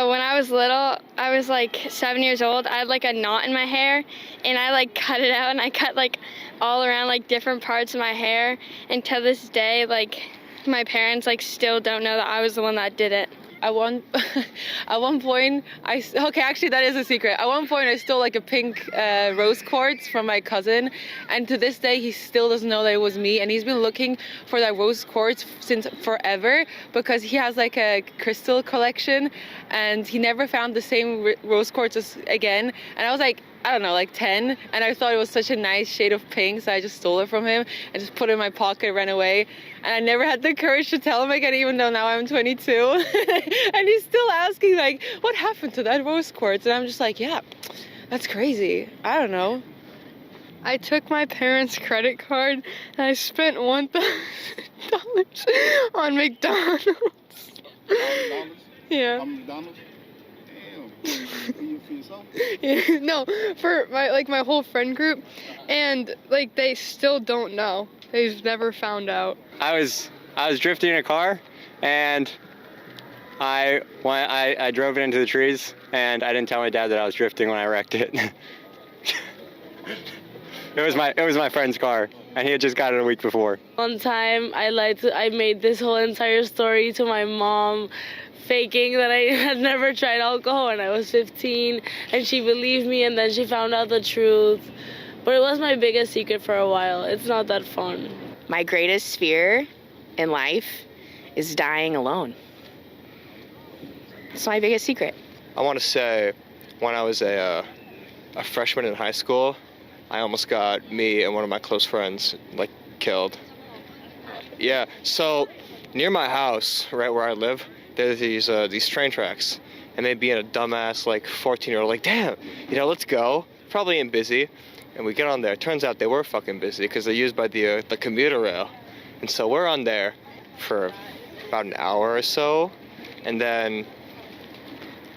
When I was little, I was like 7 years old. I had like a knot in my hair, and I like cut it out, and I cut like all around like different parts of my hair. And to this day, like my parents like still don't know that I was the one that did it. At one point, actually that is a secret. At one point I stole like a pink rose quartz from my cousin, and to this day he still doesn't know that it was me, and he's been looking for that rose quartz since forever because he has like a crystal collection, and he never found the same rose quartz again. And I was like, I don't know, like 10, and I thought it was such a nice shade of pink, so I just stole it from him and just put it in my pocket, ran away, and I never had the courage to tell him again, even though now I'm 22. And he's still asking, like, what happened to that rose quartz? And I'm just like, yeah, that's crazy. I don't know. I took my parents' credit card and I spent $1,000 on McDonald's. $1,000? Yeah. On McDonald's? Damn. For yourself? Yeah, no, for my whole friend group, and like they still don't know. They've never found out. I was drifting in a car, and I drove it into the trees, and I didn't tell my dad that I was drifting when I wrecked it. It was my friend's car, and he had just got it a week before. One time I made this whole entire story to my mom, faking that I had never tried alcohol when I was 15, and she believed me, and then she found out the truth. But it was my biggest secret for a while. It's not that fun. My greatest fear in life is dying alone. It's my biggest secret. I want to say when I was a freshman in high school, I almost got me and one of my close friends like killed. Yeah, so near my house, right where I live, there's these train tracks, and they'd be in a dumbass like 14-year-old like, damn, let's go. Probably ain't busy, and we get on there. Turns out they were fucking busy because they're used by the commuter rail, and so we're on there for about an hour or so, and then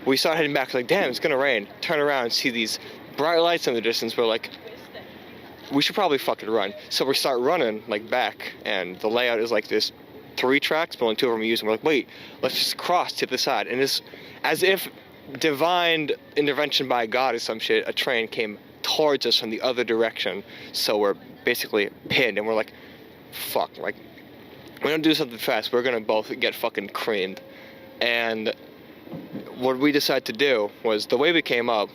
we start heading back like, damn, it's gonna rain. Turn around and see these bright lights in the distance. We're like, we should probably fucking run. So we start running like back, and the layout is like this 3 tracks, but only 2 of them are used. And we're like, wait, let's just cross to the side. And it's as if divine intervention by God or some shit, a train came towards us from the other direction. So we're basically pinned, and we're like, fuck, like, we don't do something fast, we're gonna both get fucking creamed. And what we decided to do was, the way we came up,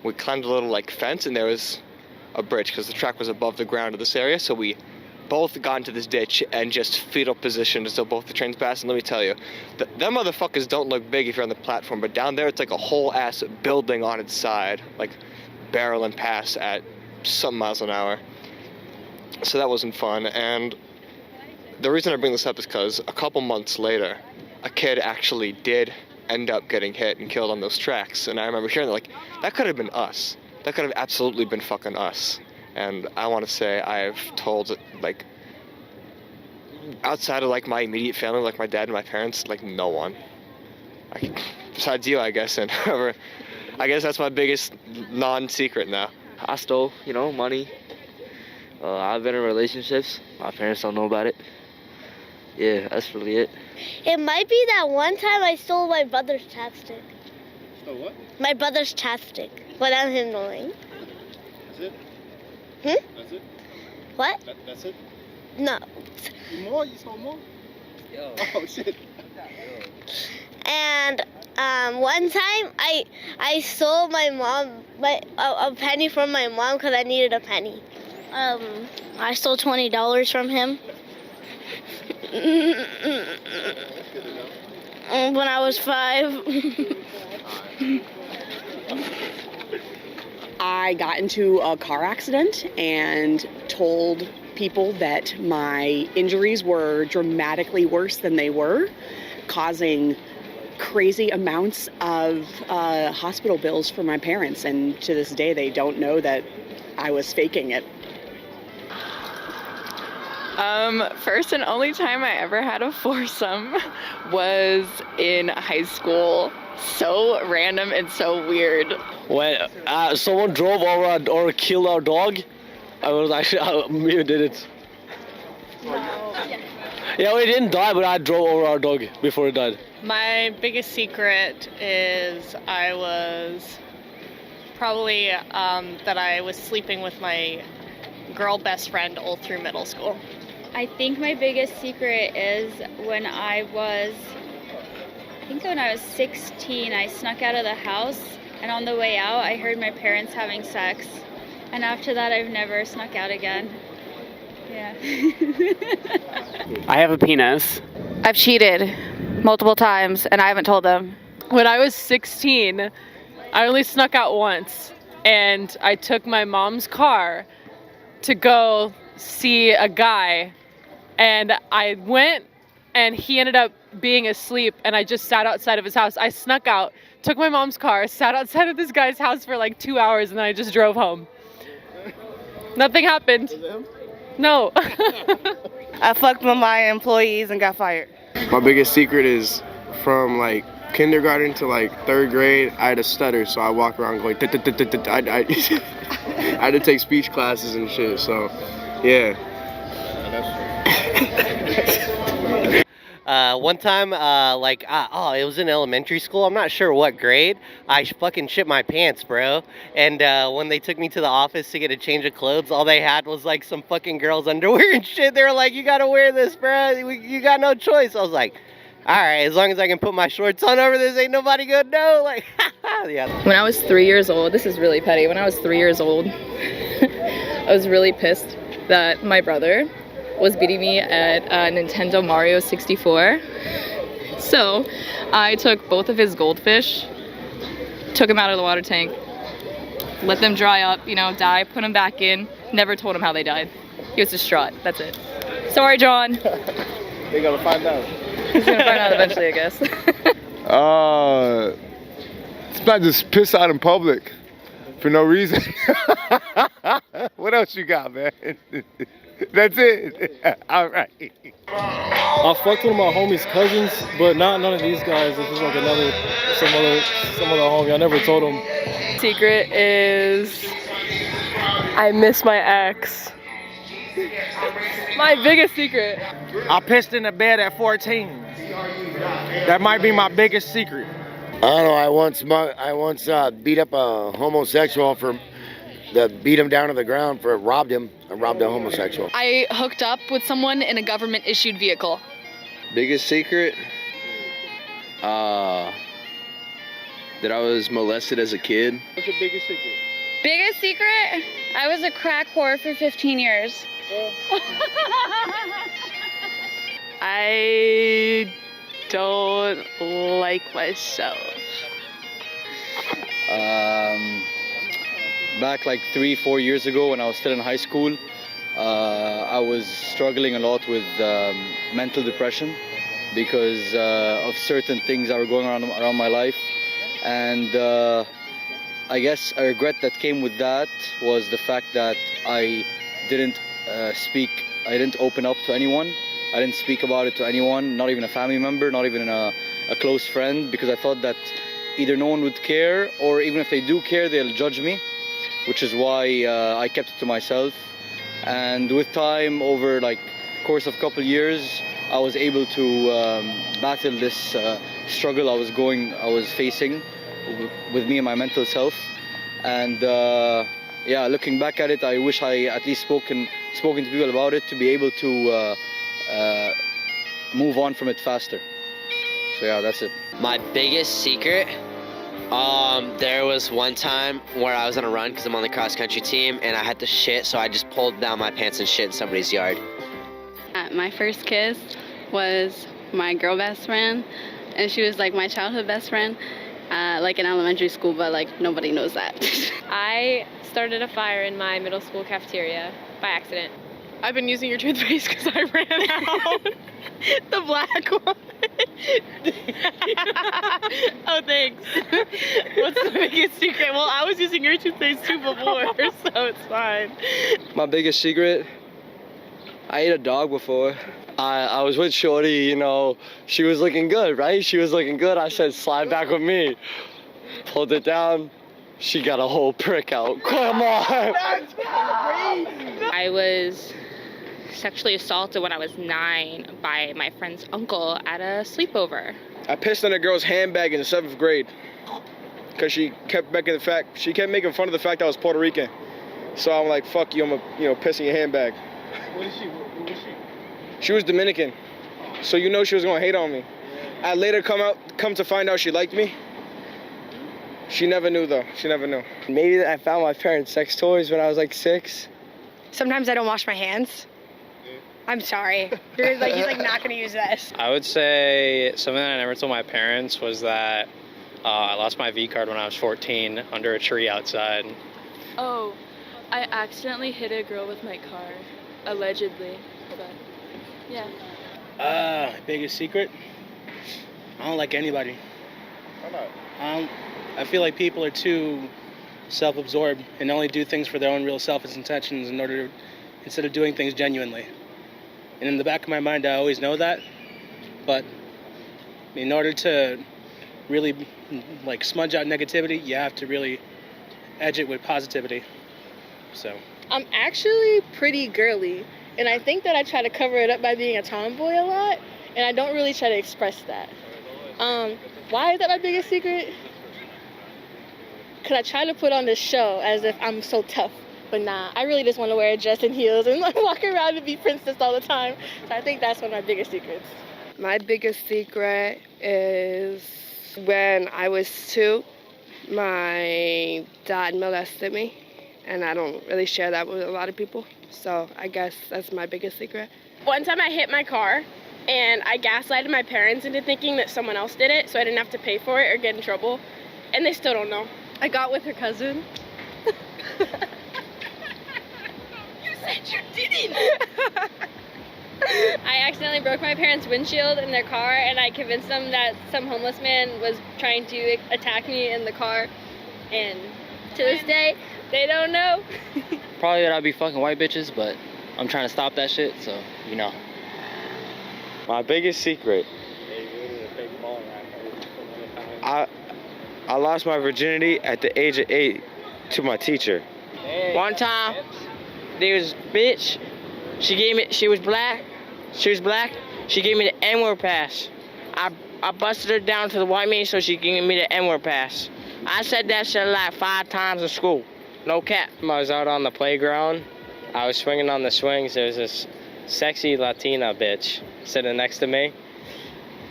we climbed a little like fence, and there was a bridge because the track was above the ground of this area, so we both got into this ditch and just fetal positioned until both the trains passed. And let me tell you, them motherfuckers don't look big if you're on the platform, but down there it's like a whole ass building on its side, like barreling past at some miles an hour. So that wasn't fun. And the reason I bring this up is because a couple months later, a kid actually did end up getting hit and killed on those tracks. And I remember hearing like, that could have been us. That could have absolutely been fucking us. And I want to say I've told, like, outside of, like, my immediate family, like my dad and my parents, like, no one. Besides you, I guess, and I guess that's my biggest non-secret now. I stole, money. I've been in relationships. My parents don't know about it. Yeah, that's really it. It might be that one time I stole my brother's chapstick. Stole what? My brother's chapstick without him knowing. That's it? That's it? What? That's it? No. More? You stole more? Yo. Oh, shit. And one time I stole my mom a penny from my mom because I needed a penny. I stole $20 from him. When I was 5. I got into a car accident and told people that my injuries were dramatically worse than they were, causing crazy amounts of hospital bills for my parents. And to this day, they don't know that I was faking it. First and only time I ever had a foursome was in high school. So random and so weird. When someone drove over or killed our dog, I was actually me who did it. Wow. Yeah, we didn't die, but I drove over our dog before it died. My biggest secret is I was probably that I was sleeping with my girl best friend all through middle school. I think my biggest secret is when I was 16, I snuck out of the house, and on the way out, I heard my parents having sex. And after that, I've never snuck out again. Yeah. I have a penis. I've cheated multiple times and I haven't told them. When I was 16, I only snuck out once, and I took my mom's car to go see a guy, and I went and he ended up being asleep, and I just sat outside of his house. I snuck out, took my mom's car, sat outside of this guy's house for like 2 hours, and then I just drove home. Nothing happened. No. I fucked with my employees and got fired. My biggest secret is from like kindergarten to like 3rd grade, I had a stutter, so I walk around going I had to take speech classes and shit, so yeah. One time, it was in elementary school. I'm not sure what grade. I fucking shit my pants, bro. And when they took me to the office to get a change of clothes, all they had was like some fucking girls' underwear and shit. They were like, "You gotta wear this, bro. You got no choice." I was like, "All right, as long as I can put my shorts on over this, ain't nobody gonna know." Like, yeah. When I was 3 years old, this is really petty. When I was 3 years old, I was really pissed that my brother was beating me at Nintendo Mario 64. So I took both of his goldfish, took them out of the water tank, let them dry up, die, put them back in, never told him how they died. He was distraught, that's it. Sorry, John. They gotta find out. He's gonna find out eventually, I guess. It's not just piss out in public for no reason. What else you got, man? That's it. All right. I fucked one of my homie's cousins, but not none of these guys. This is like some other homie. I never told him. Secret is I miss my ex. My biggest secret. I pissed in the bed at 14. That might be my biggest secret. I don't know. I once beat up a homosexual beat him down to the ground robbed him. I robbed a homosexual. I hooked up with someone in a government-issued vehicle. Biggest secret? That I was molested as a kid. What's your biggest secret? Biggest secret? I was a crack whore for 15 years. I don't like myself. Back like 3-4 years ago when I was still in high school, I was struggling a lot with mental depression because of certain things that were going on around my life. And I guess a regret that came with that was the fact that I didn't open up to anyone. I didn't speak about it to anyone, not even a family member, not even a close friend, because I thought that either no one would care, or even if they do care, they'll judge me, which is why I kept it to myself. And with time, over like course of a couple years, I was able to battle this struggle I was facing with me and my mental self. And yeah, looking back at it, I wish I at least spoken to people about it to be able to move on from it faster. So yeah, that's it. My biggest secret, there was one time where I was on a run because I'm on the cross country team and I had to shit, so I just pulled down my pants and shit in somebody's yard. My first kiss was my girl best friend, and she was like my childhood best friend, like in elementary school, but like nobody knows that. I started a fire in my middle school cafeteria by accident. I've been using your toothpaste because I ran out. The black one. Oh, thanks. What's the biggest secret? Well, I was using your toothpaste too before, so it's fine. My biggest secret, I ate a dog before. I was with Shorty, you know, she was looking good, right? She was looking good. I said, slide back with me. Pulled it down. She got a whole prick out. Come on. I was sexually assaulted when I was 9 by my friend's uncle at a sleepover. I pissed on a girl's handbag in the 7th grade because she kept making fun of the fact I was Puerto Rican. So I'm like, fuck you, I'm gonna piss in your handbag. What is she? Who was she? She was Dominican, so she was gonna hate on me. I later come to find out she liked me. She never knew though. She never knew. Maybe I found my parents' sex toys when I was like 6. Sometimes I don't wash my hands. I'm sorry. He's like not gonna use this. I would say something that I never told my parents was that I lost my V card when I was 14 under a tree outside. Oh, I accidentally hit a girl with my car, allegedly, but yeah. Biggest secret? I don't like anybody. Why not? I feel like people are too self-absorbed and only do things for their own real selfish intentions instead of doing things genuinely. And in the back of my mind, I always know that, but in order to really like smudge out negativity, you have to really edge it with positivity. So I'm actually pretty girly, and I think that I try to cover it up by being a tomboy a lot, and I don't really try to express that. Why is that my biggest secret? Because I try to put on this show as if I'm so tough, but nah, I really just want to wear a dress and heels and like walk around and be princess all the time. So I think that's one of my biggest secrets. My biggest secret is when I was 2, my dad molested me, and I don't really share that with a lot of people. So I guess that's my biggest secret. One time I hit my car, and I gaslighted my parents into thinking that someone else did it, so I didn't have to pay for it or get in trouble. And they still don't know. I got with her cousin. You said you didn't! I accidentally broke my parents' windshield in their car, and I convinced them that some homeless man was trying to attack me in the car. And to this day, they don't know. Probably that I'd be fucking white bitches, but I'm trying to stop that shit, so you know. My biggest secret. I lost my virginity at the age of 8 to my teacher. One time, there was a bitch. She was black. She gave me the N-word pass. I busted her down to the white man so she gave me the N-word pass. I said that shit like 5 times in school. No cap. I was out on the playground. I was swinging on the swings. There was this sexy Latina bitch sitting next to me.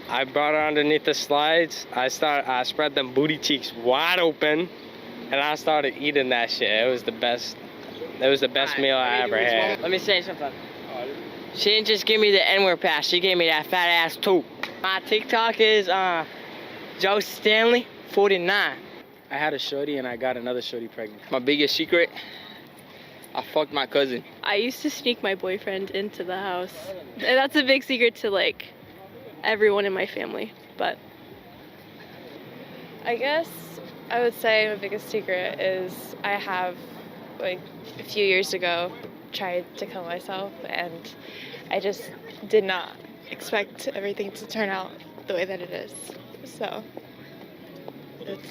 I brought her underneath the slides. I spread them booty cheeks wide open, and I started eating that shit. It was the best. It was the best meal I ever had. Let me say something. She didn't just give me the N-word pass. She gave me that fat ass too. My TikTok is Joe Stanley 49. I had a shorty and I got another shorty pregnant. My biggest secret, I fucked my cousin. I used to sneak my boyfriend into the house. And that's a big secret to like everyone in my family, but I guess I would say my biggest secret is I have, like, a few years ago tried to kill myself, and I just did not expect everything to turn out the way that it is. So it's